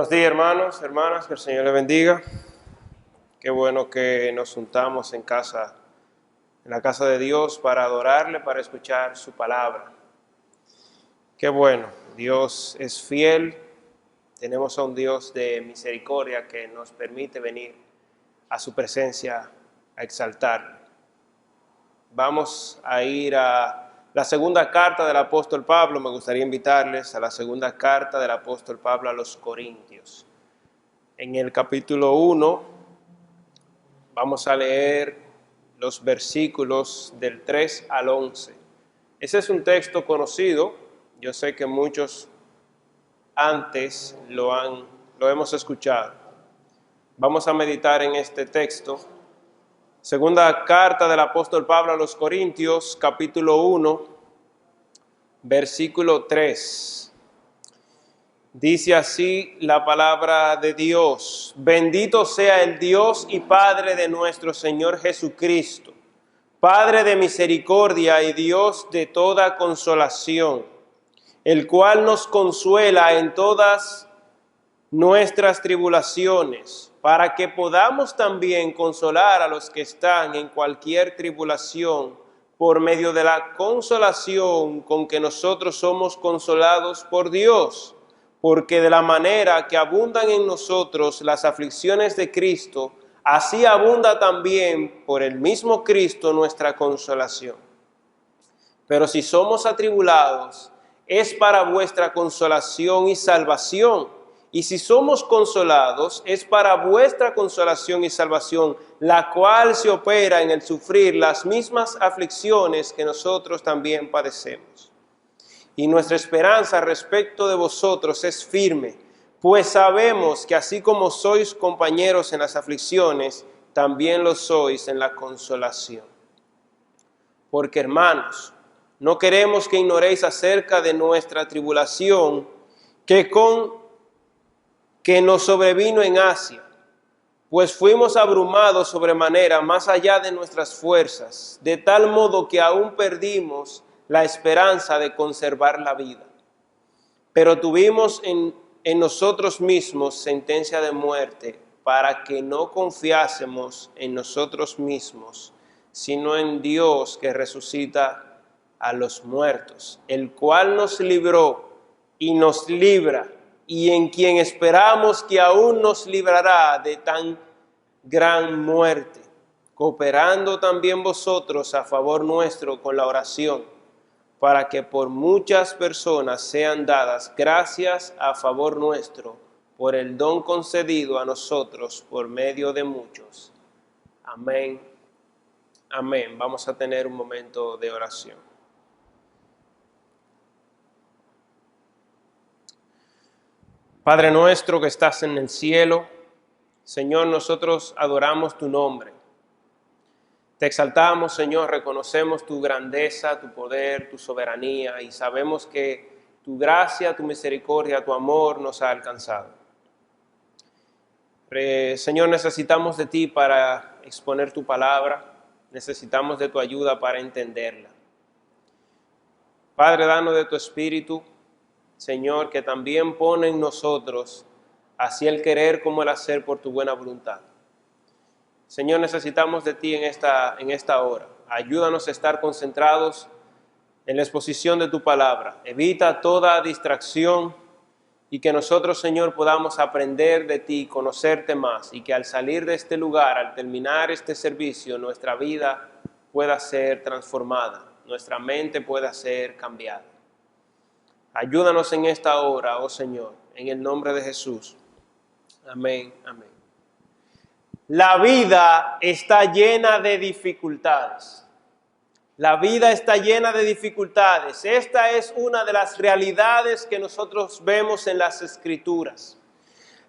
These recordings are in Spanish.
Buenos días, hermanos, hermanas, que el Señor les bendiga. Qué bueno que nos juntamos en la casa de Dios para adorarle, para escuchar su palabra. Qué bueno, Dios es fiel. Tenemos a un Dios de misericordia que nos permite venir a su presencia a exaltarle. Vamos a ir a la segunda carta del apóstol Pablo. Me gustaría invitarles a la segunda carta del apóstol Pablo a los Corintios. En el capítulo 1 vamos a leer los versículos del 3 al 11. Ese es un texto conocido. Yo sé que muchos antes lo hemos escuchado. Vamos a meditar en este texto. Segunda carta del apóstol Pablo a los Corintios, capítulo 1, versículo 3. Dice así la palabra de Dios: Bendito sea el Dios y Padre de nuestro Señor Jesucristo, Padre de misericordia y Dios de toda consolación, el cual nos consuela en todas nuestras tribulaciones, para que podamos también consolar a los que están en cualquier tribulación, por medio de la consolación con que nosotros somos consolados por Dios. Porque de la manera que abundan en nosotros las aflicciones de Cristo, así abunda también por el mismo Cristo nuestra consolación. Pero si somos atribulados, es para vuestra consolación y salvación. Y si somos consolados, es para vuestra consolación y salvación, la cual se opera en el sufrir las mismas aflicciones que nosotros también padecemos. Y nuestra esperanza respecto de vosotros es firme, pues sabemos que así como sois compañeros en las aflicciones, también lo sois en la consolación. Porque, hermanos, no queremos que ignoréis acerca de nuestra tribulación que nos sobrevino en Asia, pues fuimos abrumados sobremanera más allá de nuestras fuerzas, de tal modo que aún perdimos la esperanza de conservar la vida. Pero tuvimos en nosotros mismos sentencia de muerte, para que no confiásemos en nosotros mismos, sino en Dios que resucita a los muertos, el cual nos libró y nos libra, y en quien esperamos que aún nos librará de tan gran muerte, cooperando también vosotros a favor nuestro con la oración, para que por muchas personas sean dadas gracias a favor nuestro, por el don concedido a nosotros por medio de muchos. Amén. Amén. Vamos a tener un momento de oración. Padre nuestro que estás en el cielo, Señor, nosotros adoramos tu nombre. Te exaltamos, Señor, reconocemos tu grandeza, tu poder, tu soberanía, y sabemos que tu gracia, tu misericordia, tu amor nos ha alcanzado. Señor, necesitamos de ti para exponer tu palabra, necesitamos de tu ayuda para entenderla. Padre, danos de tu espíritu, Señor, que también pone en nosotros así el querer como el hacer por tu buena voluntad. Señor, necesitamos de ti en esta hora. Ayúdanos a estar concentrados en la exposición de tu palabra. Evita toda distracción y que nosotros, Señor, podamos aprender de ti, conocerte más, y que al salir de este lugar, al terminar este servicio, nuestra vida pueda ser transformada, nuestra mente pueda ser cambiada. Ayúdanos en esta hora, oh Señor, en el nombre de Jesús. Amén, amén. La vida está llena de dificultades. La vida está llena de dificultades. Esta es una de las realidades que nosotros vemos en las Escrituras.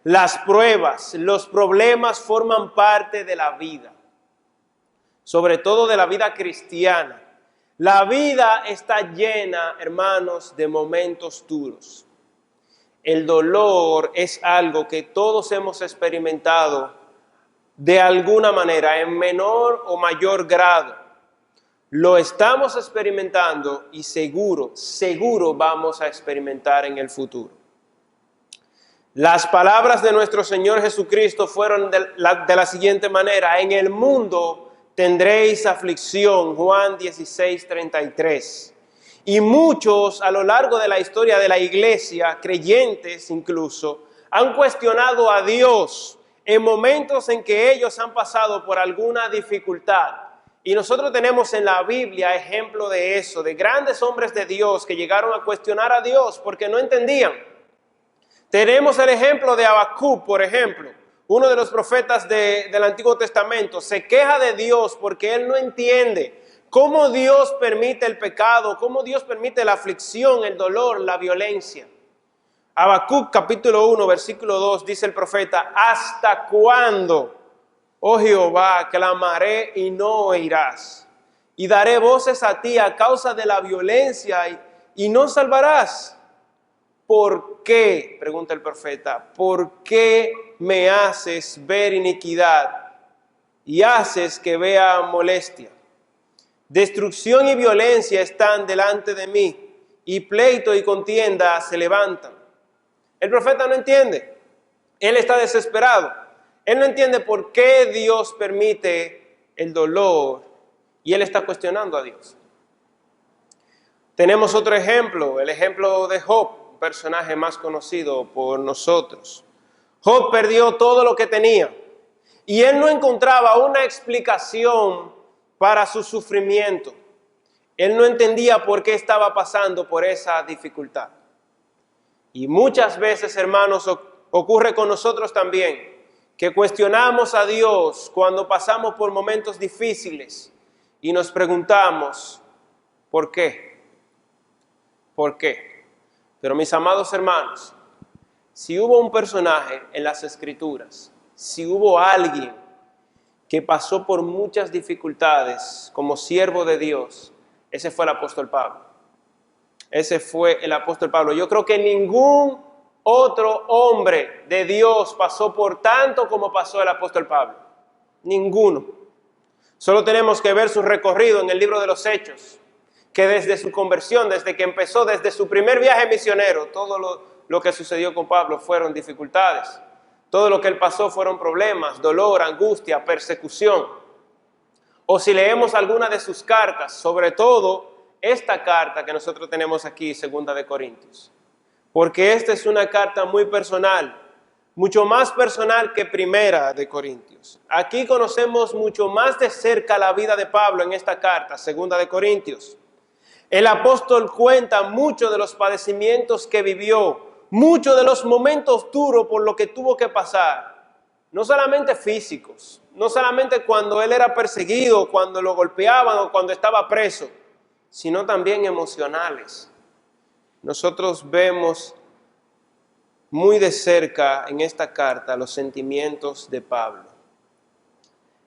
Las pruebas, los problemas forman parte de la vida, sobre todo de la vida cristiana. La vida está llena, hermanos, de momentos duros. El dolor es algo que todos hemos experimentado de alguna manera, en menor o mayor grado. Lo estamos experimentando y seguro vamos a experimentar en el futuro. Las palabras de nuestro Señor Jesucristo fueron de la siguiente manera: en el mundo tendréis aflicción, Juan 16:33. Y muchos a lo largo de la historia de la iglesia, creyentes incluso, han cuestionado a Dios en momentos en que ellos han pasado por alguna dificultad. Y nosotros tenemos en la Biblia ejemplo de eso, de grandes hombres de Dios que llegaron a cuestionar a Dios porque no entendían. Tenemos el ejemplo de Habacuc, por ejemplo, uno de los profetas del Antiguo Testamento. Se queja de Dios porque él no entiende cómo Dios permite el pecado, cómo Dios permite la aflicción, el dolor, la violencia. Habacuc capítulo 1, versículo 2, dice el profeta: ¿hasta cuándo, oh Jehová, clamaré y no oirás? Y daré voces a ti a causa de la violencia y no salvarás. ¿Por qué? Pregunta el profeta. ¿Por qué me haces ver iniquidad y haces que vea molestia? Destrucción y violencia están delante de mí, y pleito y contienda se levantan. El profeta no entiende. Él está desesperado. Él no entiende por qué Dios permite el dolor, y él está cuestionando a Dios. Tenemos otro ejemplo, el ejemplo de Job, personaje más conocido por nosotros. Job perdió todo lo que tenía y él no encontraba una explicación para su sufrimiento. Él no entendía por qué estaba pasando por esa dificultad. Y muchas veces, hermanos, ocurre con nosotros también, que cuestionamos a Dios cuando pasamos por momentos difíciles y nos preguntamos, ¿por qué? ¿Por qué? Pero mis amados hermanos, si hubo un personaje en las Escrituras, si hubo alguien que pasó por muchas dificultades como siervo de Dios, ese fue el apóstol Pablo. Ese fue el apóstol Pablo. Yo creo que ningún otro hombre de Dios pasó por tanto como pasó el apóstol Pablo. Ninguno. Solo tenemos que ver su recorrido en el libro de los Hechos, que desde su conversión, desde que empezó, desde su primer viaje misionero, todo lo que sucedió con Pablo fueron dificultades. Todo lo que él pasó fueron problemas, dolor, angustia, persecución. O si leemos alguna de sus cartas, sobre todo esta carta que nosotros tenemos aquí, 2 de Corintios. Porque esta es una carta muy personal, mucho más personal que 1 de Corintios. Aquí conocemos mucho más de cerca la vida de Pablo en esta carta, 2 de Corintios. El apóstol cuenta mucho de los padecimientos que vivió, mucho de los momentos duros por lo que tuvo que pasar, no solamente físicos, no solamente cuando él era perseguido, cuando lo golpeaban o cuando estaba preso, sino también emocionales. Nosotros vemos muy de cerca en esta carta los sentimientos de Pablo.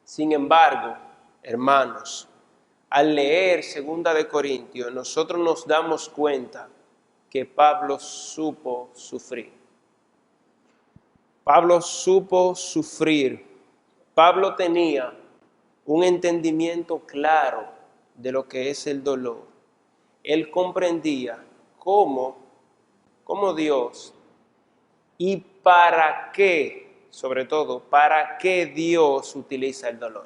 Sin embargo, hermanos, al leer 2 de Corintios, nosotros nos damos cuenta que Pablo supo sufrir. Pablo supo sufrir. Pablo tenía un entendimiento claro de lo que es el dolor. Él comprendía cómo Dios y para qué, sobre todo, para qué Dios utiliza el dolor.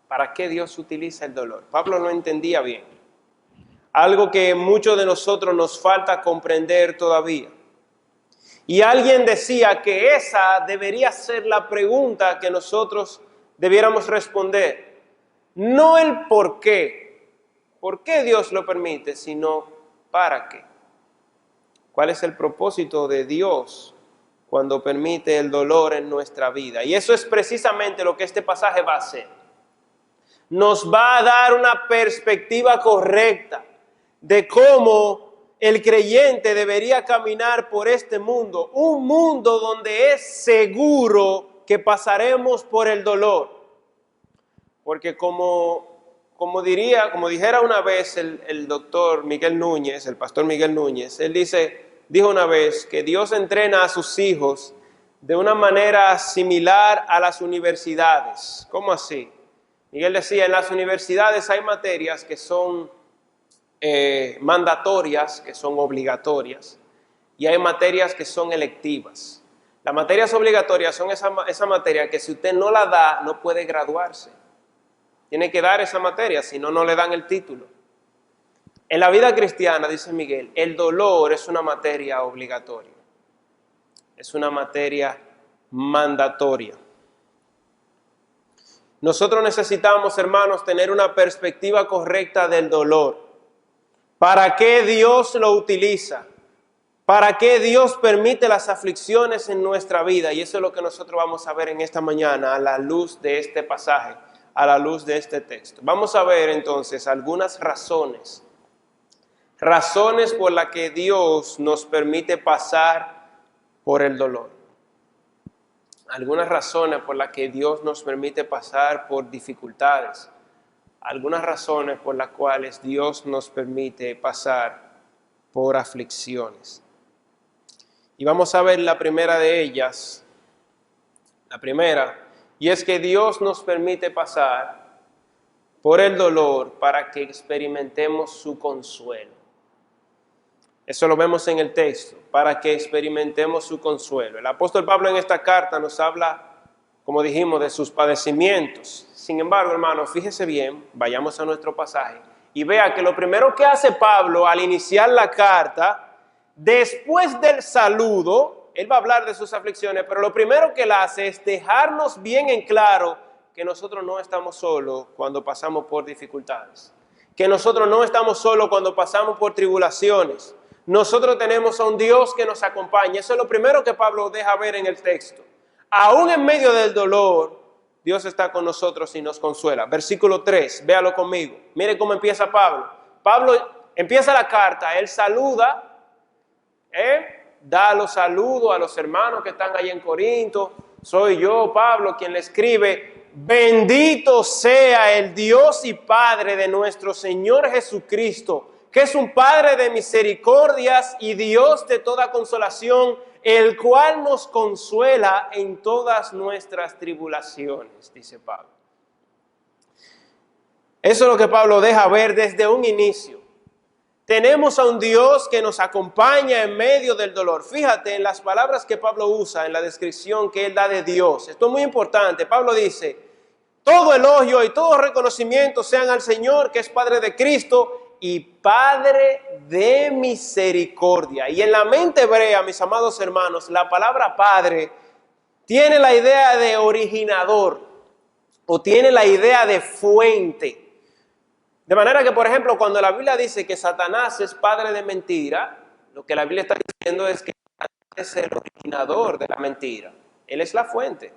¿Para qué Dios utiliza el dolor? Pablo no entendía bien. Algo que muchos de nosotros nos falta comprender todavía. Y alguien decía que esa debería ser la pregunta que nosotros debiéramos responder. No el por qué Dios lo permite, sino para qué. ¿Cuál es el propósito de Dios cuando permite el dolor en nuestra vida? Y eso es precisamente lo que este pasaje va a hacer. Nos va a dar una perspectiva correcta de cómo el creyente debería caminar por este mundo, un mundo donde es seguro que pasaremos por el dolor. Porque como dijera una vez el doctor Miguel Núñez, el pastor Miguel Núñez, él dijo una vez que Dios entrena a sus hijos de una manera similar a las universidades. ¿Cómo así? Miguel decía, en las universidades hay materias que son mandatorias, que son obligatorias, y hay materias que son electivas. Las materias obligatorias son esa materia que si usted no la da, no puede graduarse. Tiene que dar esa materia, si no, no le dan el título. En la vida cristiana, dice Miguel, el dolor es una materia obligatoria. Es una materia mandatoria. Nosotros necesitamos, hermanos, tener una perspectiva correcta del dolor. ¿Para qué Dios lo utiliza? ¿Para qué Dios permite las aflicciones en nuestra vida? Y eso es lo que nosotros vamos a ver en esta mañana a la luz de este pasaje, a la luz de este texto. Vamos a ver entonces algunas razones por las que Dios nos permite pasar por el dolor. Algunas razones por las que Dios nos permite pasar por dificultades. Algunas razones por las cuales Dios nos permite pasar por aflicciones. Y vamos a ver la primera de ellas. La primera, y es que Dios nos permite pasar por el dolor para que experimentemos su consuelo. Eso lo vemos en el texto, para que experimentemos su consuelo. El apóstol Pablo en esta carta nos habla, como dijimos, de sus padecimientos. Sin embargo, hermanos, fíjese bien, vayamos a nuestro pasaje y vea que lo primero que hace Pablo al iniciar la carta, después del saludo, él va a hablar de sus aflicciones, pero lo primero que él hace es dejarnos bien en claro que nosotros no estamos solos cuando pasamos por dificultades, que nosotros no estamos solos cuando pasamos por tribulaciones. Nosotros tenemos a un Dios que nos acompaña. Eso es lo primero que Pablo deja ver en el texto. Aún en medio del dolor, Dios está con nosotros y nos consuela. Versículo 3, véalo conmigo. Mire cómo empieza Pablo. Pablo empieza la carta, él saluda, da los saludos a los hermanos que están ahí en Corinto. Soy yo, Pablo, quien le escribe: bendito sea el Dios y Padre de nuestro Señor Jesucristo, que es un Padre de misericordias y Dios de toda consolación, el cual nos consuela en todas nuestras tribulaciones, dice Pablo. Eso es lo que Pablo deja ver desde un inicio. Tenemos a un Dios que nos acompaña en medio del dolor. Fíjate en las palabras que Pablo usa, en la descripción que él da de Dios. Esto es muy importante. Pablo dice: todo elogio y todo reconocimiento sean al Señor, que es Padre de Cristo y Padre de misericordia. Y en la mente hebrea, mis amados hermanos, la palabra Padre tiene la idea de originador o tiene la idea de fuente. De manera que, por ejemplo, cuando la Biblia dice que Satanás es padre de mentira, lo que la Biblia está diciendo es que Satanás es el originador de la mentira. Él es la fuente.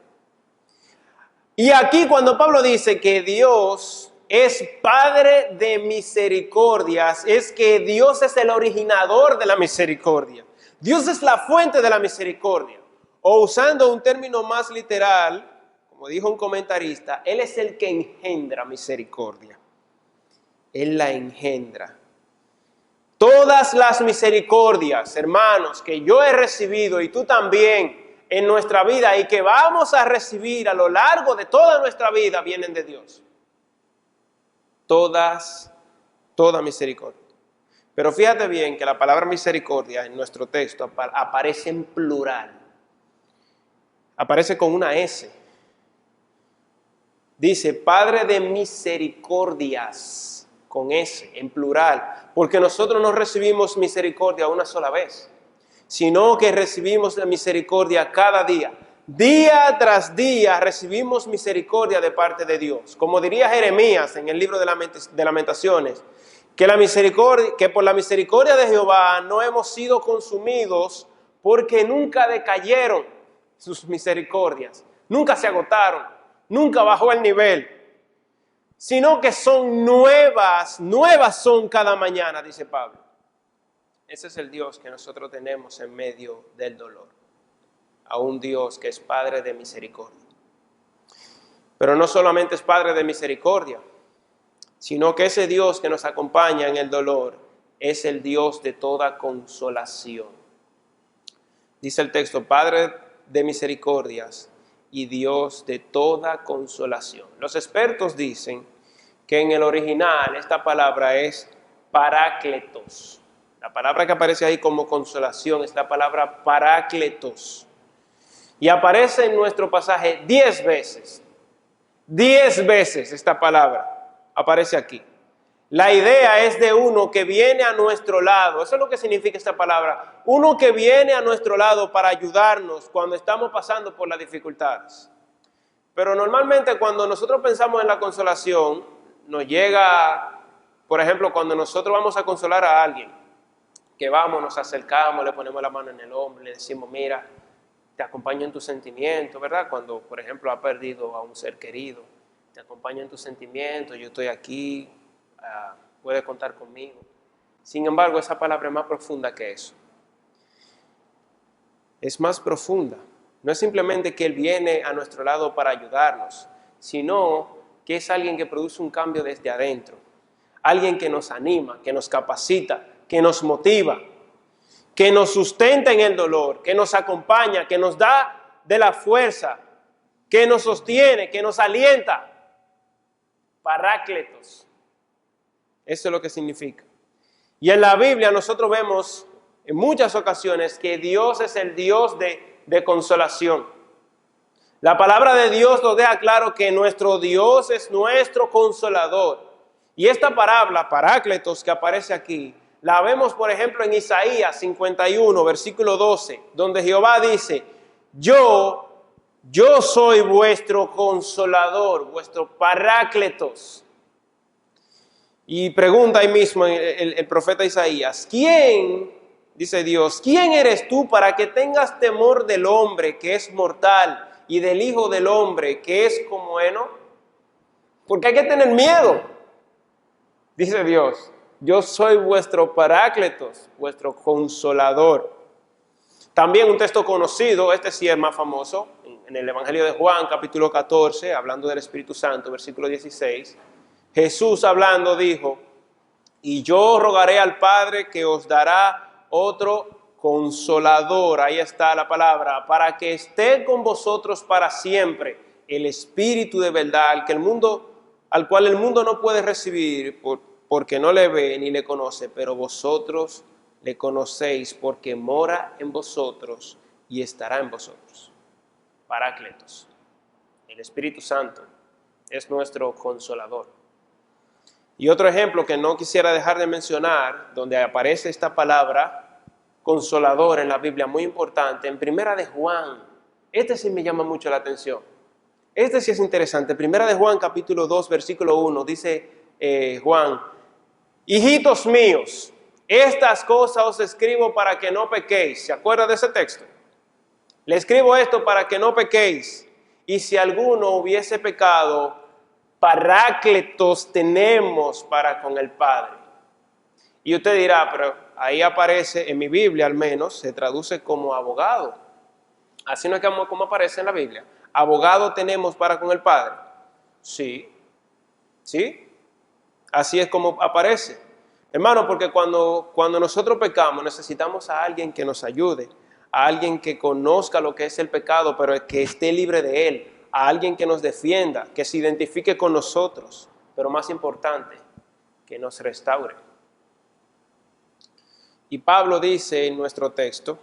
Y aquí cuando Pablo dice que Dios es Padre de misericordias, es que Dios es el originador de la misericordia. Dios es la fuente de la misericordia. O usando un término más literal, como dijo un comentarista, Él es el que engendra misericordia. Él la engendra. Todas las misericordias, hermanos, que yo he recibido y tú también en nuestra vida y que vamos a recibir a lo largo de toda nuestra vida, vienen de Dios. Toda misericordia. Pero fíjate bien que la palabra misericordia en nuestro texto aparece en plural. Aparece con una S. Dice Padre de misericordias, con S, en plural, porque nosotros no recibimos misericordia una sola vez, sino que recibimos la misericordia cada día. Día tras día recibimos misericordia de parte de Dios. Como diría Jeremías en el libro de Lamentaciones, que por la misericordia de Jehová no hemos sido consumidos, porque nunca decayeron sus misericordias, nunca se agotaron, nunca bajó el nivel, sino que son nuevas son cada mañana, dice Pablo. Ese es el Dios que nosotros tenemos en medio del dolor, a un Dios que es Padre de misericordia. Pero no solamente es Padre de misericordia, sino que ese Dios que nos acompaña en el dolor es el Dios de toda consolación. Dice el texto, Padre de misericordias y Dios de toda consolación. Los expertos dicen que en el original esta palabra es parácletos. La palabra que aparece ahí como consolación es la palabra parácletos. Y aparece en nuestro pasaje 10 veces. 10 veces esta palabra aparece aquí. La idea es de uno que viene a nuestro lado. Eso es lo que significa esta palabra. Uno que viene a nuestro lado para ayudarnos cuando estamos pasando por las dificultades. Pero normalmente cuando nosotros pensamos en la consolación, nos llega, por ejemplo, cuando nosotros vamos a consolar a alguien, que vamos, nos acercamos, le ponemos la mano en el hombro, le decimos, mira, te acompaño en tus sentimientos, ¿verdad? Cuando, por ejemplo, ha perdido a un ser querido, te acompaño en tus sentimientos, yo estoy aquí, puedes contar conmigo. Sin embargo, esa palabra es más profunda que eso. Es más profunda. No es simplemente que Él viene a nuestro lado para ayudarnos, sino que es alguien que produce un cambio desde adentro. Alguien que nos anima, que nos capacita, que nos motiva, que nos sustenta en el dolor, que nos acompaña, que nos da de la fuerza, que nos sostiene, que nos alienta. Parácletos. Eso es lo que significa. Y en la Biblia nosotros vemos en muchas ocasiones que Dios es el Dios de consolación. La palabra de Dios nos deja claro que nuestro Dios es nuestro consolador. Y esta palabra, parácletos, que aparece aquí, la vemos, por ejemplo, en Isaías 51, versículo 12, donde Jehová dice, yo soy vuestro consolador, vuestro parácletos. Y pregunta ahí mismo el profeta Isaías, ¿quién, dice Dios, quién eres tú para que tengas temor del hombre que es mortal y del hijo del hombre que es como heno? Porque hay que tener miedo, dice Dios. Yo soy vuestro parácletos, vuestro consolador. También un texto conocido, este sí es más famoso, en el Evangelio de Juan, capítulo 14, hablando del Espíritu Santo, versículo 16. Jesús hablando dijo, y yo rogaré al Padre que os dará otro consolador, ahí está la palabra, para que esté con vosotros para siempre, el Espíritu de verdad, al cual el mundo no puede recibir porque no le ve ni le conoce, pero vosotros le conocéis porque mora en vosotros y estará en vosotros. Parácletos, el Espíritu Santo es nuestro consolador. Y otro ejemplo que no quisiera dejar de mencionar, donde aparece esta palabra consolador en la Biblia, muy importante, en Primera de Juan. Este sí me llama mucho la atención. Este sí es interesante. Primera de Juan, capítulo 2, versículo 1, dice Juan, hijitos míos, estas cosas os escribo para que no pequéis. ¿Se acuerda de ese texto? Le escribo esto para que no pequéis. Y si alguno hubiese pecado, parácletos tenemos para con el Padre. Y usted dirá, pero ahí aparece, en mi Biblia al menos, se traduce como abogado. Así no es como aparece en la Biblia. Abogado tenemos para con el Padre. Sí. Así es como aparece. Hermano, porque cuando nosotros pecamos necesitamos a alguien que nos ayude, a alguien que conozca lo que es el pecado, pero que esté libre de él, a alguien que nos defienda, que se identifique con nosotros, pero más importante, que nos restaure. Y Pablo dice en nuestro texto,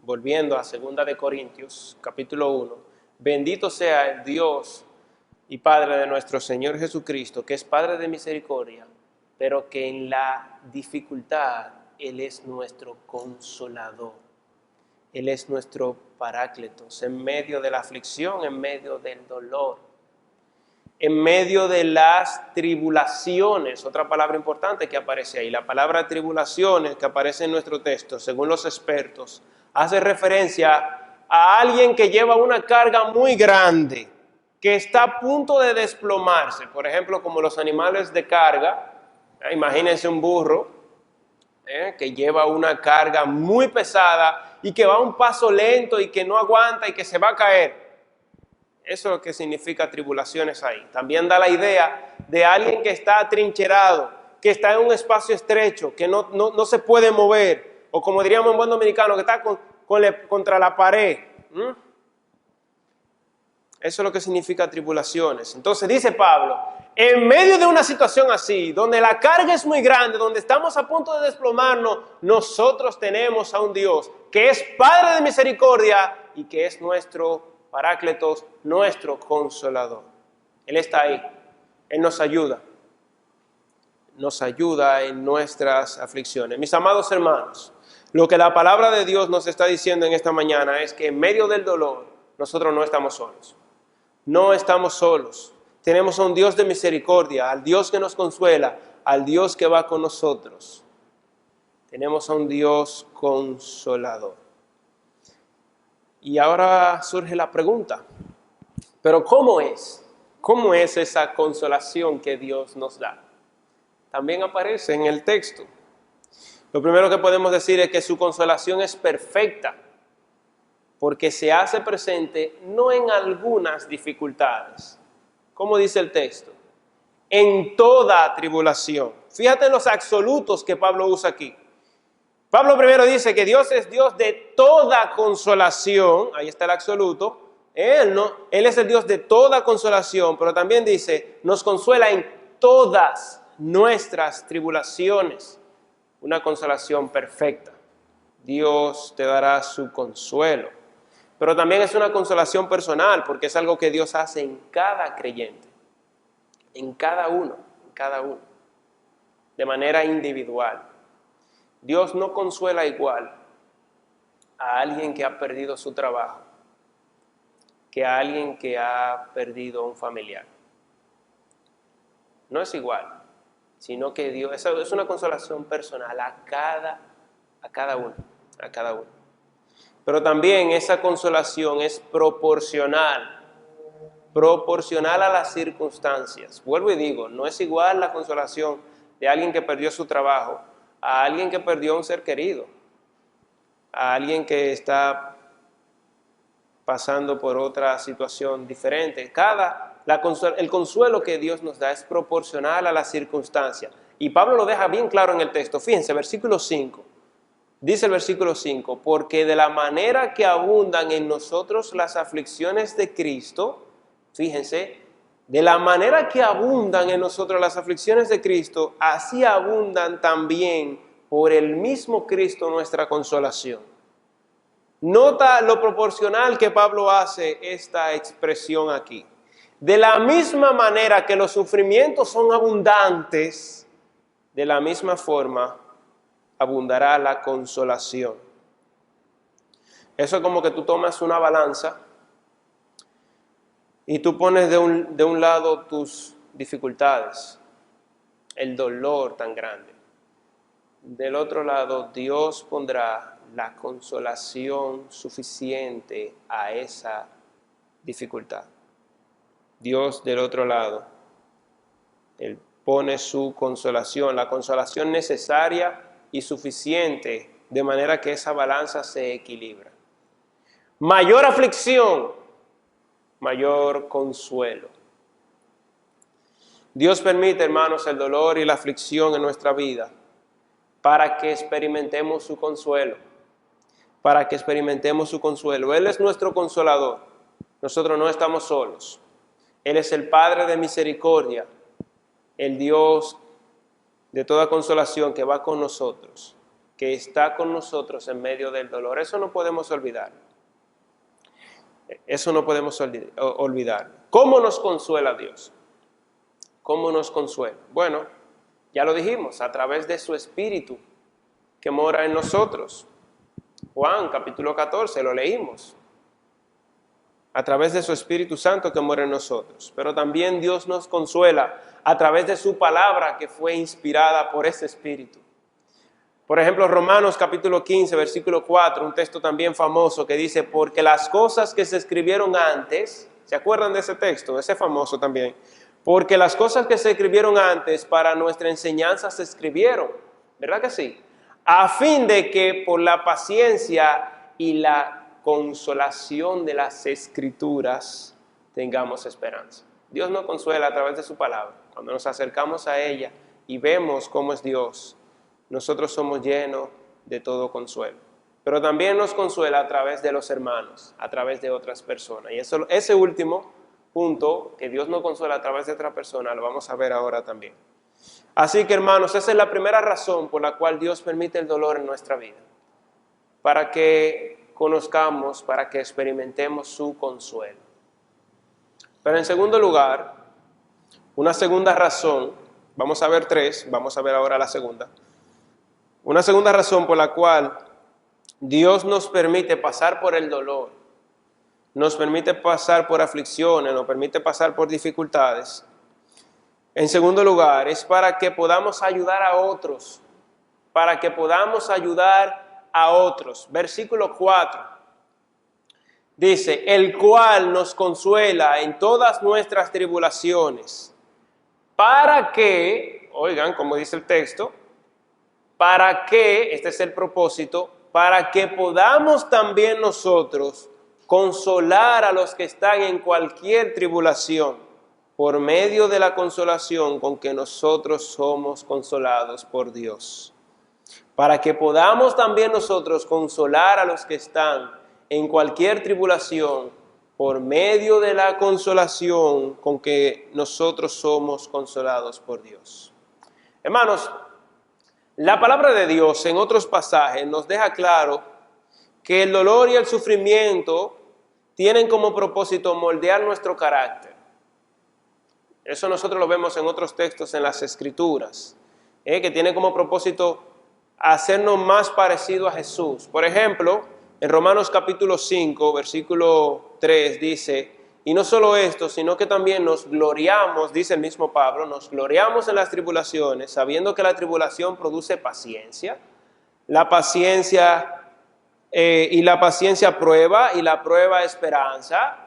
volviendo a 2 de Corintios, capítulo 1, bendito sea el Dios y Padre de nuestro Señor Jesucristo, que es Padre de misericordia, pero que en la dificultad Él es nuestro consolador. Él es nuestro parácletos, en medio de la aflicción, en medio del dolor, en medio de las tribulaciones. Otra palabra importante que aparece ahí, la palabra tribulaciones que aparece en nuestro texto, según los expertos, hace referencia a alguien que lleva una carga muy grande, que está a punto de desplomarse. Por ejemplo, como los animales de carga, imagínense un burro que lleva una carga muy pesada y que va a un paso lento y que no aguanta y que se va a caer. Eso es lo que significa tribulaciones ahí. También da la idea de alguien que está atrincherado, que está en un espacio estrecho, que no se puede mover, o como diríamos en buen dominicano, que está contra la pared. Eso es lo que significa tribulaciones. Entonces dice Pablo, en medio de una situación así, donde la carga es muy grande, donde estamos a punto de desplomarnos, nosotros tenemos a un Dios que es Padre de misericordia y que es nuestro Parácletos, nuestro Consolador. Él está ahí, Él nos ayuda en nuestras aflicciones. Mis amados hermanos, lo que la palabra de Dios nos está diciendo en esta mañana es que en medio del dolor, nosotros no estamos solos. No estamos solos. Tenemos a un Dios de misericordia, al Dios que nos consuela, al Dios que va con nosotros. Tenemos a un Dios consolador. Y ahora surge la pregunta, ¿pero cómo es? ¿Cómo es esa consolación que Dios nos da? También aparece en el texto. Lo primero que podemos decir es que su consolación es perfecta, porque se hace presente no en algunas dificultades. ¿Cómo dice el texto? En toda tribulación. Fíjate en los absolutos que Pablo usa aquí. Pablo primero dice que Dios es Dios de toda consolación. Ahí está el absoluto. Él es el Dios de toda consolación, pero también dice, nos consuela en todas nuestras tribulaciones. Una consolación perfecta. Dios te dará su consuelo. Pero también es una consolación personal, porque es algo que Dios hace en cada creyente, en cada uno, de manera individual. Dios no consuela igual a alguien que ha perdido su trabajo que a alguien que ha perdido un familiar. No es igual, sino que Dios, es una consolación personal a cada uno. Pero también esa consolación es proporcional a las circunstancias. Vuelvo y digo, no es igual la consolación de alguien que perdió su trabajo a alguien que perdió un ser querido, a alguien que está pasando por otra situación diferente. El consuelo que Dios nos da es proporcional a las circunstancias. Y Pablo lo deja bien claro en el texto. Fíjense, versículo 5. Dice el versículo 5, porque de la manera que abundan en nosotros las aflicciones de Cristo, fíjense, de la manera que abundan en nosotros las aflicciones de Cristo, así abundan también por el mismo Cristo nuestra consolación. Nota lo proporcional que Pablo hace esta expresión aquí. De la misma manera que los sufrimientos son abundantes, de la misma forma abundará la consolación. Eso es como que tú tomas una balanza y tú pones de un lado tus dificultades, el dolor tan grande. Del otro lado, Dios pondrá la consolación suficiente a esa dificultad. Dios del otro lado, Él pone su consolación, la consolación necesaria y suficiente, de manera que esa balanza se equilibra. Mayor aflicción, mayor consuelo. Dios permite, hermanos, el dolor y la aflicción en nuestra vida para que experimentemos su consuelo. Él es nuestro consolador. Nosotros no estamos solos. Él es el Padre de misericordia, el Dios de toda consolación que va con nosotros, que está con nosotros en medio del dolor. Eso no podemos olvidar. ¿Cómo nos consuela Dios? ¿Cómo nos consuela? Bueno, ya lo dijimos, a través de su Espíritu que mora en nosotros. Juan capítulo 14, lo leímos. A través de su Espíritu Santo que mora en nosotros. Pero también Dios nos consuela a través de su palabra que fue inspirada por ese Espíritu. Por ejemplo, Romanos capítulo 15, versículo 4, un texto también famoso que dice, porque las cosas que se escribieron antes, ¿se acuerdan de ese texto? Ese famoso también. Porque las cosas que se escribieron antes para nuestra enseñanza se escribieron, ¿verdad que sí? A fin de que por la paciencia y la consolación de las Escrituras tengamos esperanza. Dios nos consuela a través de su palabra. Cuando nos acercamos a ella y vemos cómo es Dios, nosotros somos llenos de todo consuelo. Pero también nos consuela a través de los hermanos, a través de otras personas. Y ese último punto, que Dios nos consuela a través de otra persona, lo vamos a ver ahora también. Así que, hermanos, esa es la primera razón por la cual Dios permite el dolor en nuestra vida. Para que conozcamos, para que experimentemos su consuelo. Pero en segundo lugar, una segunda razón, vamos a ver tres, vamos a ver ahora la segunda. Una segunda razón por la cual Dios nos permite pasar por el dolor, nos permite pasar por aflicciones, nos permite pasar por dificultades. En segundo lugar, es para que podamos ayudar a otros, para que podamos ayudar a otros. Versículo 4 dice, el cual nos consuela en todas nuestras tribulaciones, para que, oigan, como dice el texto, para que, este es el propósito, para que podamos también nosotros consolar a los que están en cualquier tribulación, por medio de la consolación con que nosotros somos consolados por Dios. Para que podamos también nosotros consolar a los que están en cualquier tribulación, por medio de la consolación con que nosotros somos consolados por Dios. Hermanos, la palabra de Dios en otros pasajes nos deja claro que el dolor y el sufrimiento tienen como propósito moldear nuestro carácter. Eso nosotros lo vemos en otros textos en las Escrituras, que tiene como propósito hacernos más parecidos a Jesús. Por ejemplo, en Romanos capítulo 5, versículo 3 dice, y no solo esto, sino que también nos gloriamos, dice el mismo Pablo, nos gloriamos en las tribulaciones, sabiendo que la tribulación produce paciencia, la paciencia y la paciencia prueba, y la prueba esperanza.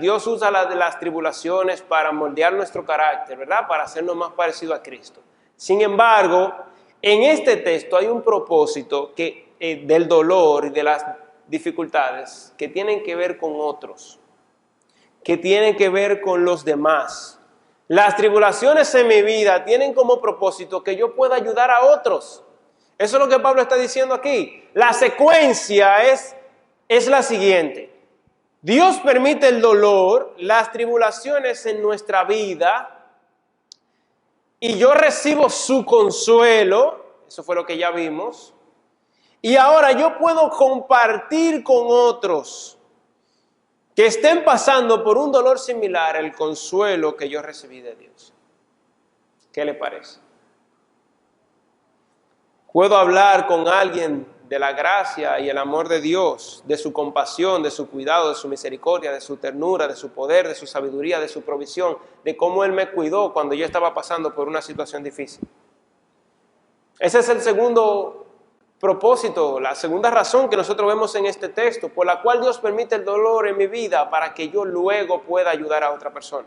Dios usa las tribulaciones para moldear nuestro carácter, ¿verdad? Para hacernos más parecidos a Cristo. Sin embargo, en este texto hay un propósito del dolor y de las dificultades que tienen que ver con otros, que tienen que ver con los demás. Las tribulaciones en mi vida tienen como propósito que yo pueda ayudar a otros. Eso es lo que Pablo está diciendo aquí. La secuencia es la siguiente. Dios permite el dolor, las tribulaciones en nuestra vida, y yo recibo su consuelo, eso fue lo que ya vimos, y ahora yo puedo compartir con otros que estén pasando por un dolor similar el consuelo que yo recibí de Dios. ¿Qué le parece? Puedo hablar con alguien de la gracia y el amor de Dios, de su compasión, de su cuidado, de su misericordia, de su ternura, de su poder, de su sabiduría, de su provisión, de cómo Él me cuidó cuando yo estaba pasando por una situación difícil. Ese es el segundo propósito, la segunda razón que nosotros vemos en este texto, por la cual Dios permite el dolor en mi vida para que yo luego pueda ayudar a otra persona.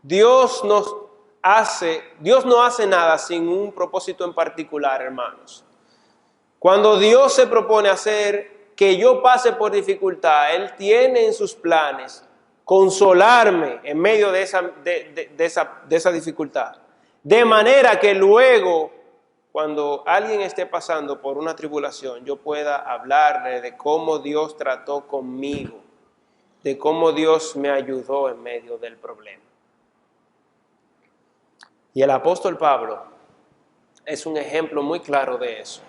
Dios no hace nada sin un propósito en particular, hermanos. Cuando Dios se propone hacer que yo pase por dificultad, Él tiene en sus planes consolarme en medio de esa dificultad. De manera que luego, cuando alguien esté pasando por una tribulación, yo pueda hablarle de cómo Dios trató conmigo, de cómo Dios me ayudó en medio del problema. Y el apóstol Pablo es un ejemplo muy claro de eso.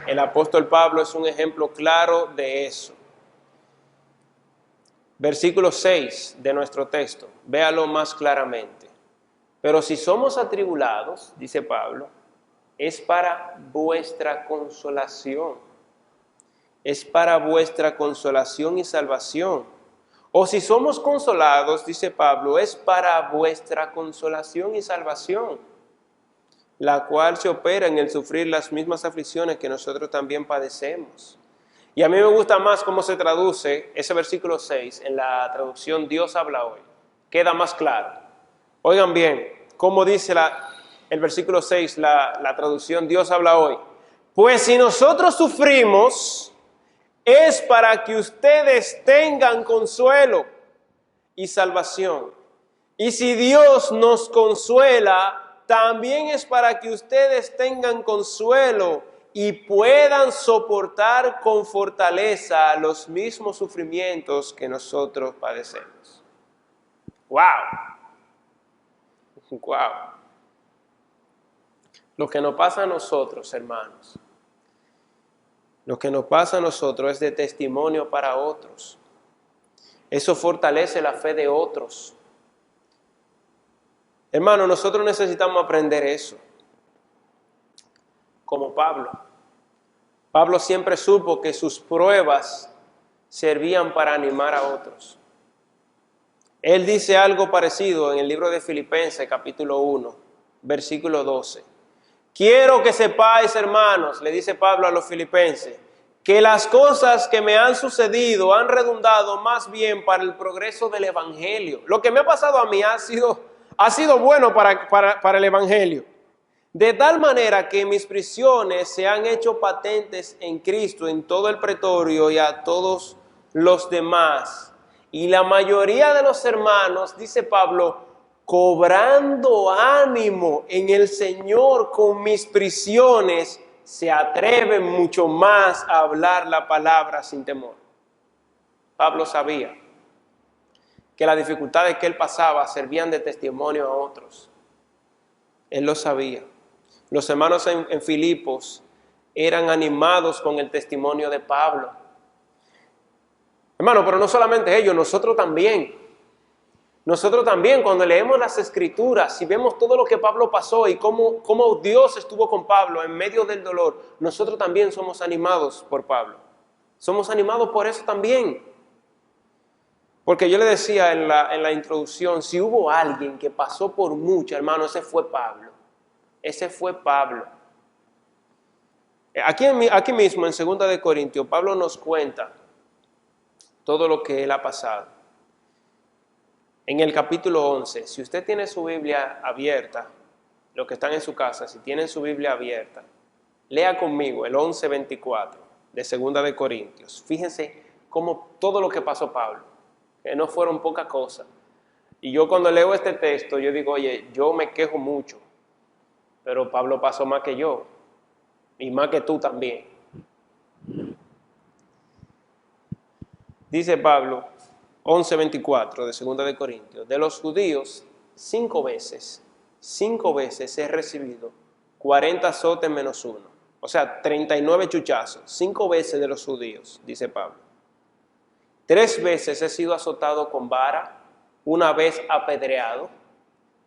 El apóstol Pablo es un ejemplo claro de eso. Versículo 6 de nuestro texto, véalo más claramente. Pero si somos atribulados, dice Pablo, es para vuestra consolación. Es para vuestra consolación y salvación. O si somos consolados, dice Pablo, es para vuestra consolación y salvación, la cual se opera en el sufrir las mismas aflicciones que nosotros también padecemos. Y a mí me gusta más cómo se traduce ese versículo 6 en la traducción Dios habla hoy. Queda más claro. Oigan bien, cómo dice el versículo 6, la traducción Dios habla hoy. Pues si nosotros sufrimos, es para que ustedes tengan consuelo y salvación. Y si Dios nos consuela, también es para que ustedes tengan consuelo y puedan soportar con fortaleza los mismos sufrimientos que nosotros padecemos. ¡Wow! ¡Wow! Lo que nos pasa a nosotros, hermanos, lo que nos pasa a nosotros es de testimonio para otros. Eso fortalece la fe de otros. Hermano, nosotros necesitamos aprender eso. Como Pablo. Pablo siempre supo que sus pruebas servían para animar a otros. Él dice algo parecido en el libro de Filipenses, capítulo 1, versículo 12. Quiero que sepáis, hermanos, le dice Pablo a los filipenses, que las cosas que me han sucedido han redundado más bien para el progreso del Evangelio. Lo que me ha pasado a mí ha sido bueno para el Evangelio. De tal manera que mis prisiones se han hecho patentes en Cristo, en todo el pretorio y a todos los demás. Y la mayoría de los hermanos, dice Pablo, cobrando ánimo en el Señor con mis prisiones, se atreven mucho más a hablar la palabra sin temor. Pablo sabía que las dificultades que él pasaba servían de testimonio a otros. Él lo sabía. Los hermanos en Filipos eran animados con el testimonio de Pablo. Hermano, pero no solamente ellos, nosotros también. Nosotros también, cuando leemos las Escrituras y vemos todo lo que Pablo pasó y cómo Dios estuvo con Pablo en medio del dolor, nosotros también somos animados por Pablo. Somos animados por eso también. Porque yo le decía en la introducción, si hubo alguien que pasó por mucho, hermano, ese fue Pablo. Ese fue Pablo. Aquí mismo en 2 de Corintios, Pablo nos cuenta todo lo que él ha pasado. En el capítulo 11, si usted tiene su Biblia abierta, los que están en su casa, si tienen su Biblia abierta, lea conmigo el 11:24 de 2 de Corintios. Fíjense cómo todo lo que pasó Pablo, que no fueron pocas cosas. Y yo cuando leo este texto, yo digo, oye, yo me quejo mucho, pero Pablo pasó más que yo, y más que tú también. Dice Pablo, 11:24 de 2 de Corintios, de los judíos, 5 veces he recibido 40 azotes menos uno. O sea, 39 chuchazos, 5 veces de los judíos, dice Pablo. 3 veces he sido azotado con vara, 1 vez apedreado,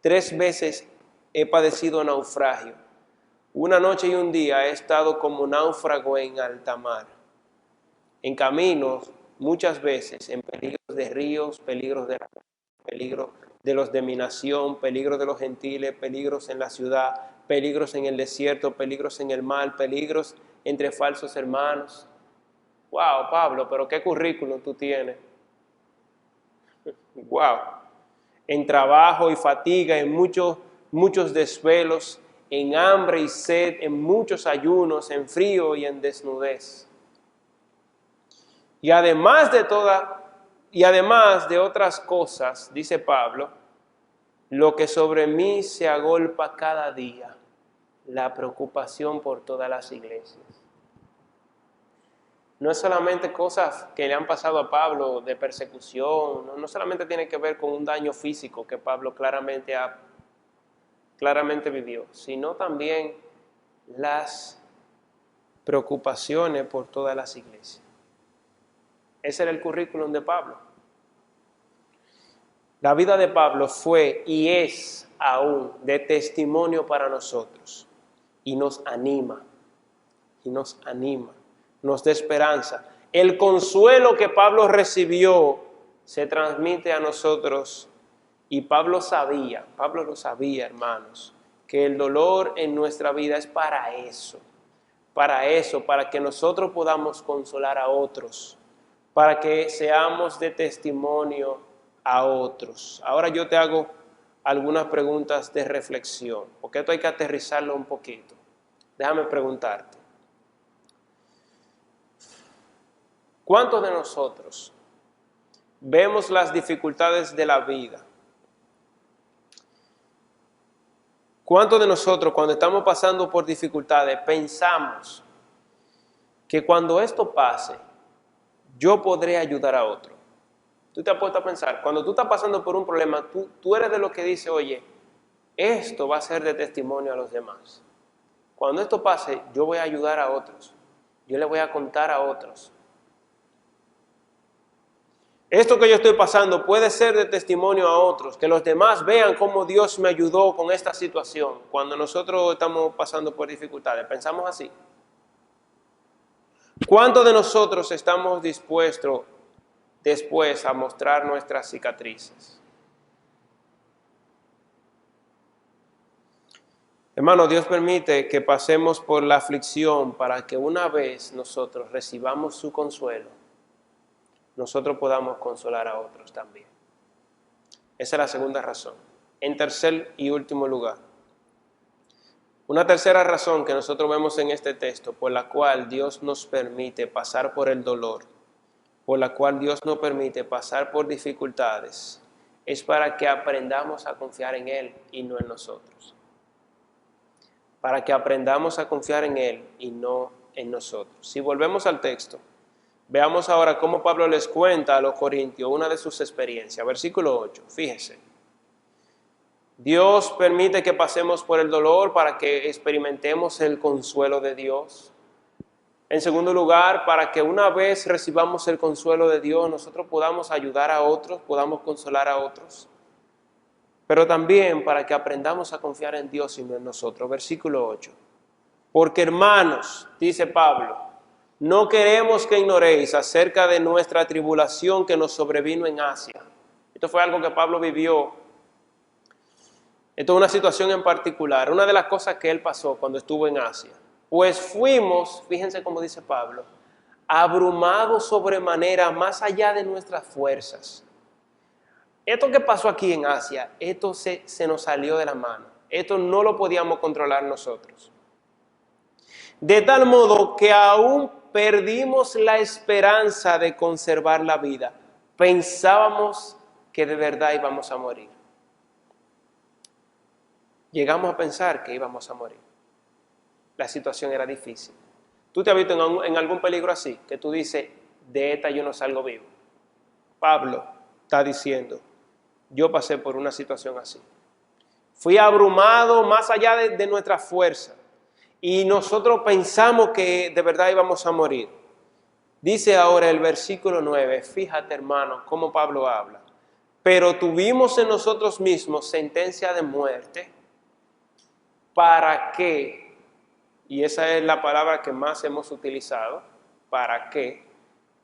3 veces he padecido naufragio. 1 noche y 1 día he estado como náufrago en alta mar. En caminos, muchas veces, en peligros de ríos, peligros de los de mi nación, peligros de los gentiles, peligros en la ciudad, peligros en el desierto, peligros en el mar, peligros entre falsos hermanos. Wow, Pablo, pero qué currículum tú tienes. Wow. En trabajo y fatiga, en muchos desvelos, en hambre y sed, en muchos ayunos, en frío y en desnudez. Y además de otras cosas, dice Pablo, lo que sobre mí se agolpa cada día, la preocupación por todas las iglesias. No es solamente cosas que le han pasado a Pablo de persecución, no solamente tiene que ver con un daño físico que Pablo claramente vivió, sino también las preocupaciones por todas las iglesias. Ese era el currículum de Pablo. La vida de Pablo fue y es aún de testimonio para nosotros. Y nos anima, nos da esperanza. El consuelo que Pablo recibió se transmite a nosotros. Y Pablo lo sabía, hermanos, que el dolor en nuestra vida es para eso, para que nosotros podamos consolar a otros, para que seamos de testimonio a otros. Ahora yo te hago algunas preguntas de reflexión, porque esto hay que aterrizarlo un poquito. Déjame preguntarte. ¿Cuántos de nosotros vemos las dificultades de la vida? ¿Cuántos de nosotros cuando estamos pasando por dificultades pensamos que cuando esto pase, yo podré ayudar a otro. Tú te has puesto a pensar, cuando tú estás pasando por un problema, tú eres de los que dice, oye, esto va a ser de testimonio a los demás. Cuando esto pase, yo voy a ayudar a otros. Yo le voy a contar a otros. Esto que yo estoy pasando puede ser de testimonio a otros, que los demás vean cómo Dios me ayudó con esta situación. Cuando nosotros estamos pasando por dificultades, pensamos así. ¿Cuántos de nosotros estamos dispuestos después a mostrar nuestras cicatrices? Hermano, Dios permite que pasemos por la aflicción para que una vez nosotros recibamos su consuelo, nosotros podamos consolar a otros también. Esa es la segunda razón. En tercer y último lugar, una tercera razón que nosotros vemos en este texto por la cual Dios nos permite pasar por el dolor, por la cual Dios nos permite pasar por dificultades, es para que aprendamos a confiar en Él y no en nosotros. Para que aprendamos a confiar en Él y no en nosotros. Si volvemos al texto, veamos ahora cómo Pablo les cuenta a los corintios una de sus experiencias. Versículo 8, fíjese. Dios permite que pasemos por el dolor para que experimentemos el consuelo de Dios. En segundo lugar, para que una vez recibamos el consuelo de Dios, nosotros podamos ayudar a otros, podamos consolar a otros. Pero también para que aprendamos a confiar en Dios y no en nosotros. Versículo 8. Porque hermanos, dice Pablo, no queremos que ignoréis acerca de nuestra tribulación que nos sobrevino en Asia. Esto fue algo que Pablo vivió. Esto es una situación en particular. Una de las cosas que él pasó cuando estuvo en Asia. Pues fuimos, fíjense cómo dice Pablo, abrumados sobremanera más allá de nuestras fuerzas. Esto que pasó aquí en Asia, esto se nos salió de la mano. Esto no lo podíamos controlar nosotros. De tal modo que aún perdimos la esperanza de conservar la vida. Pensábamos que de verdad íbamos a morir. Llegamos a pensar que íbamos a morir. La situación era difícil. ¿Tú te has visto en algún peligro así? Que tú dices, de esta yo no salgo vivo. Pablo está diciendo, yo pasé por una situación así. Fui abrumado más allá de nuestra fuerza. Y nosotros pensamos que de verdad íbamos a morir. Dice ahora el versículo 9, fíjate hermano, cómo Pablo habla. Pero tuvimos en nosotros mismos sentencia de muerte. ¿Para qué? Y esa es la palabra que más hemos utilizado. ¿Para qué?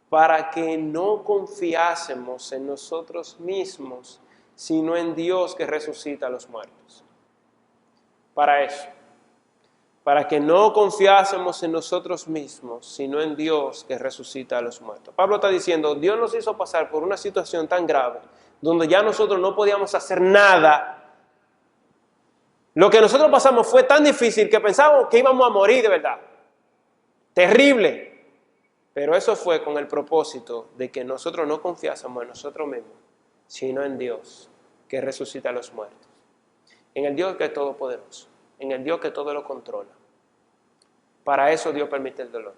Para que no confiásemos en nosotros mismos, sino en Dios que resucita a los muertos. Para eso. Para que no confiásemos en nosotros mismos, sino en Dios que resucita a los muertos. Pablo está diciendo, Dios nos hizo pasar por una situación tan grave, donde ya nosotros no podíamos hacer nada. Lo que nosotros pasamos fue tan difícil que pensábamos que íbamos a morir de verdad. Terrible. Pero eso fue con el propósito de que nosotros no confiásemos en nosotros mismos, sino en Dios que resucita a los muertos. En el Dios que es todopoderoso. En el Dios que todo lo controla. Para eso Dios permite el dolor.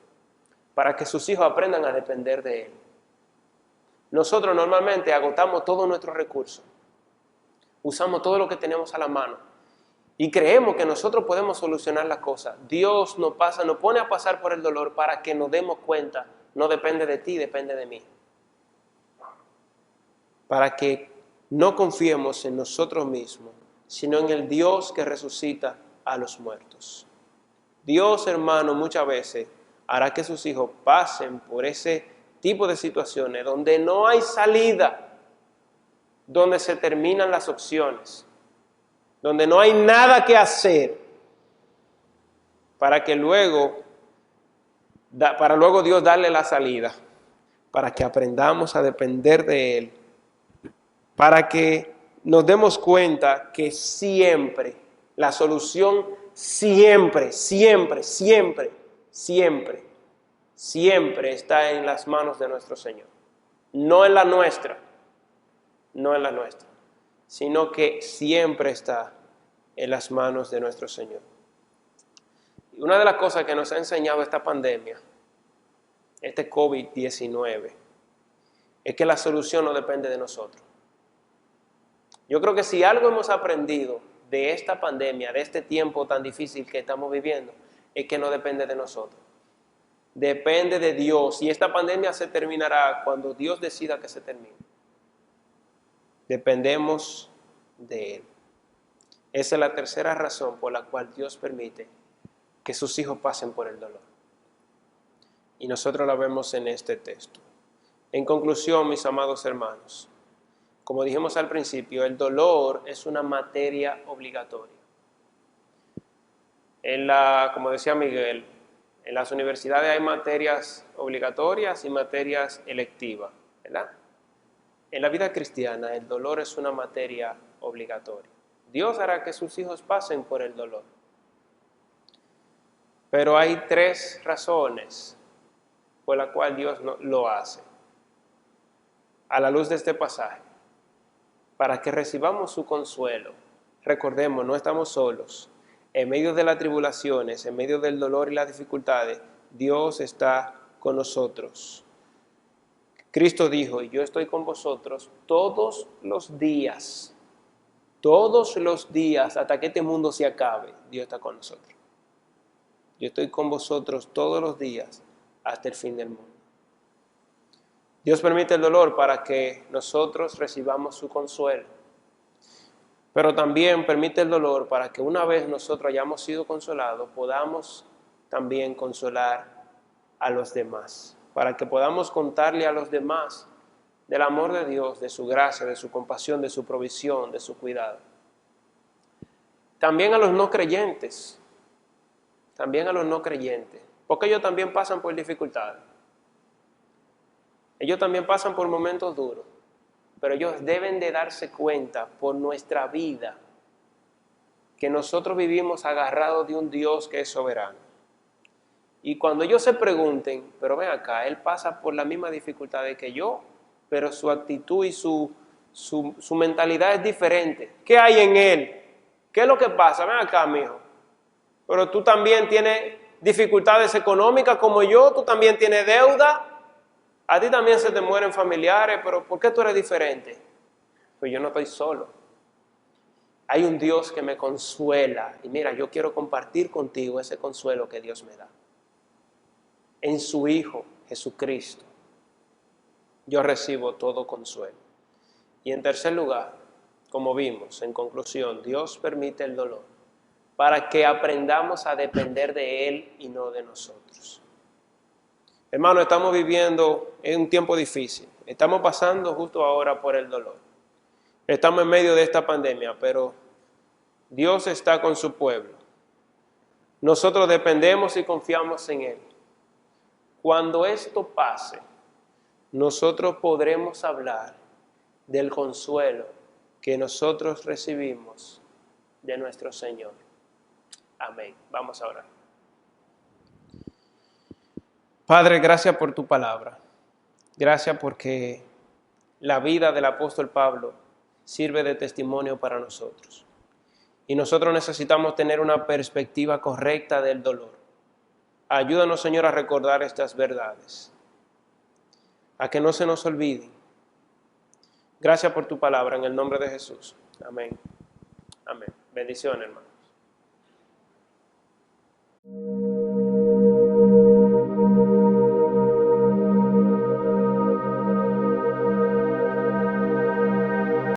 Para que sus hijos aprendan a depender de Él. Nosotros normalmente agotamos todos nuestros recursos. Usamos todo lo que tenemos a la mano. Y creemos que nosotros podemos solucionar las cosas. Dios nos pone a pasar por el dolor para que nos demos cuenta. No depende de ti, depende de mí. Para que no confiemos en nosotros mismos, sino en el Dios que resucita a los muertos. Dios, hermano, muchas veces hará que sus hijos pasen por ese tipo de situaciones donde no hay salida, donde se terminan las opciones, donde no hay nada que hacer, para luego Dios darle la salida, para que aprendamos a depender de Él, para que nos demos cuenta que siempre, la solución siempre está en las manos de nuestro Señor. No en la nuestra, sino que siempre está en las manos de nuestro Señor. Y una de las cosas que nos ha enseñado esta pandemia este COVID-19, es que la solución no depende de nosotros. Yo creo que si algo hemos aprendido de esta pandemia, de este tiempo tan difícil que estamos viviendo, es que no depende de nosotros. Depende de Dios, y esta pandemia se terminará cuando Dios decida que se termine. Dependemos de Él. Esa es la tercera razón por la cual Dios permite que sus hijos pasen por el dolor. Y nosotros la vemos en este texto. En conclusión, mis amados hermanos, como dijimos al principio, el dolor es una materia obligatoria. Como decía Miguel, en las universidades hay materias obligatorias y materias electivas, ¿verdad? En la vida cristiana, el dolor es una materia obligatoria. Dios hará que sus hijos pasen por el dolor. Pero hay 3 razones por las cuales Dios lo hace. A la luz de este pasaje, para que recibamos su consuelo. Recordemos, no estamos solos. En medio de las tribulaciones, en medio del dolor y las dificultades, Dios está con nosotros. Cristo dijo, yo estoy con vosotros todos los días, hasta que este mundo se acabe, Dios está con nosotros. Yo estoy con vosotros todos los días, hasta el fin del mundo. Dios permite el dolor para que nosotros recibamos su consuelo. Pero también permite el dolor para que una vez nosotros hayamos sido consolados, podamos también consolar a los demás. Para que podamos contarle a los demás del amor de Dios, de su gracia, de su compasión, de su provisión, de su cuidado. También a los no creyentes. Porque ellos también pasan por dificultades. Ellos también pasan por momentos duros, pero ellos deben de darse cuenta por nuestra vida que nosotros vivimos agarrados de un Dios que es soberano. Y cuando ellos se pregunten, pero ven acá, Él pasa por las mismas dificultades que yo, pero su actitud y su mentalidad es diferente. ¿Qué hay en Él? ¿Qué es lo que pasa? Ven acá, mijo. Pero tú también tienes dificultades económicas como yo, tú también tienes deuda. A ti también se te mueren familiares, pero ¿por qué tú eres diferente? Pues yo no estoy solo. Hay un Dios que me consuela. Y mira, yo quiero compartir contigo ese consuelo que Dios me da. En su Hijo, Jesucristo, yo recibo todo consuelo. Y en tercer lugar, como vimos, en conclusión, Dios permite el dolor para que aprendamos a depender de Él y no de nosotros. Hermano, estamos viviendo en un tiempo difícil. Estamos pasando justo ahora por el dolor. Estamos en medio de esta pandemia, pero Dios está con su pueblo. Nosotros dependemos y confiamos en Él. Cuando esto pase, nosotros podremos hablar del consuelo que nosotros recibimos de nuestro Señor. Amén. Vamos a orar. Padre, gracias por tu palabra. Gracias porque la vida del apóstol Pablo sirve de testimonio para nosotros. Y nosotros necesitamos tener una perspectiva correcta del dolor. Ayúdanos, Señor, a recordar estas verdades, a que no se nos olviden. Gracias por tu palabra, en el nombre de Jesús. Amén. Amén. Bendiciones, hermanos.